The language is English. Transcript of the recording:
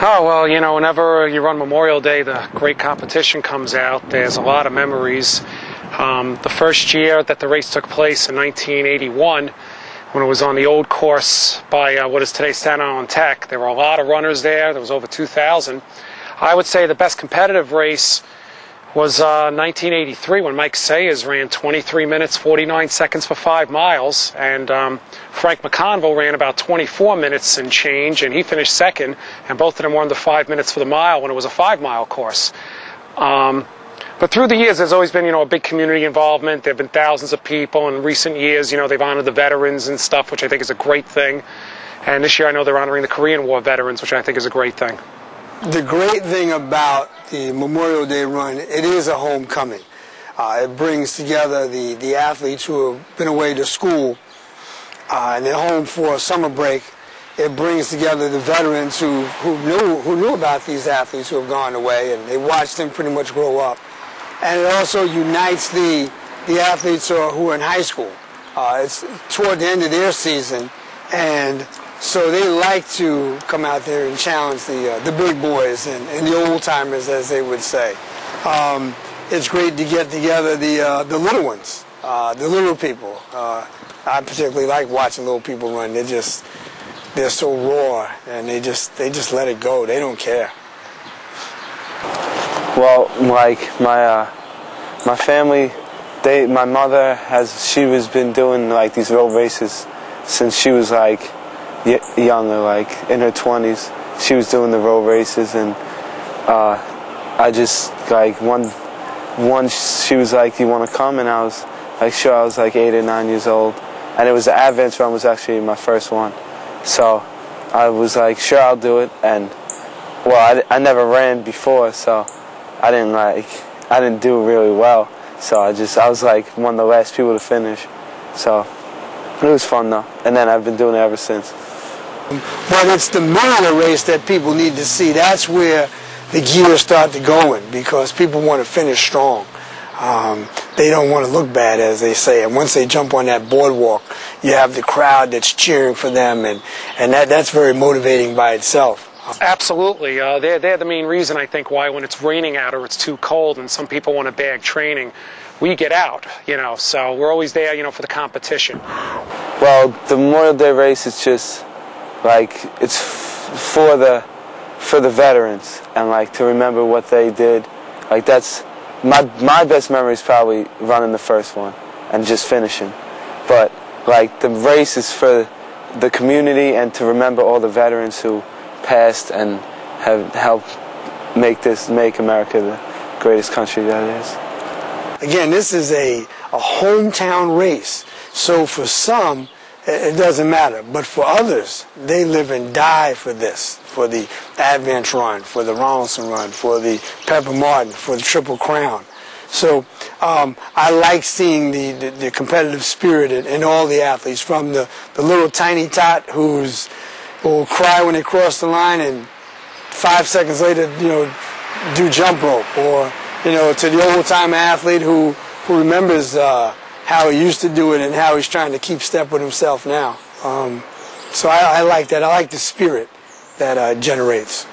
Oh, well, you know, whenever you run Memorial Day, the great competition comes out. There's a lot of memories. The first year that the race took place in 1981, when it was on the old course by what is today Staten on Tech, there were a lot of runners there. There was over 2,000. I would say the best competitive race was 1983 when Mike Sayers ran 23 minutes 49 seconds for 5 miles, and Frank McConville ran about 24 minutes and change, and he finished second, and both of them were under 5 minutes for the mile when it was a 5-mile course. But through the years, there's always been, you know, a big community involvement. There have been thousands of people. In recent years, you know, they've honored the veterans and stuff, which I think is a great thing. And this year I know they're honoring the Korean War veterans, which I think is a great thing. The great thing about the Memorial Day run, it is a homecoming. It brings together the athletes who have been away to school and they're home for a summer break. It brings together the veterans who knew about these athletes who have gone away, and they watched them pretty much grow up. And it also unites the athletes who are in high school. It's toward the end of their season, and so they like to come out there and challenge the big boys and the old timers, as they would say. It's great to get together the little ones, the little people. I particularly like watching little people run. They're so raw, and they just let it go. They don't care. Well, like my family, my mother she's been doing like these road races since she was like younger, like in her 20s. She was doing the road races, and I just like one she was like, "Do you want to come?" And I was like, "Sure." I was like 8 or 9 years old, and it was the Advance run was actually my first one, so I was like, "Sure, I'll do it." And well, I never ran before, so I didn't do really well, so I was like one of the last people to finish, so it was fun though, and then I've been doing it ever since. But it's the middle of the race that people need to see. That's where the gears start to go in, because people want to finish strong. They don't want to look bad, as they say, and once they jump on that boardwalk, you have the crowd that's cheering for them, and that's very motivating by itself. Absolutely. They're the main reason, I think, why when it's raining out or it's too cold and some people want to bag training, we get out, you know, so we're always there, you know, for the competition. Well, the Memorial Day race is just like, it's for the veterans, and like to remember what they did. Like that's my best memory is probably running the first one and just finishing. But like the race is for the community and to remember all the veterans who passed and have helped make America the greatest country that it is. Again, this is a hometown race, so for some it doesn't matter, but for others, they live and die for this, for the Advance run, for the Ronaldson run, for the Pepper Martin, for the Triple Crown. So I like seeing the competitive spirit in all the athletes, from the little tiny tot who will cry when they cross the line and 5 seconds later, you know, do jump rope, or you know, to the old time athlete who remembers how he used to do it and how he's trying to keep step with himself now. So I like that. I like the spirit that generates.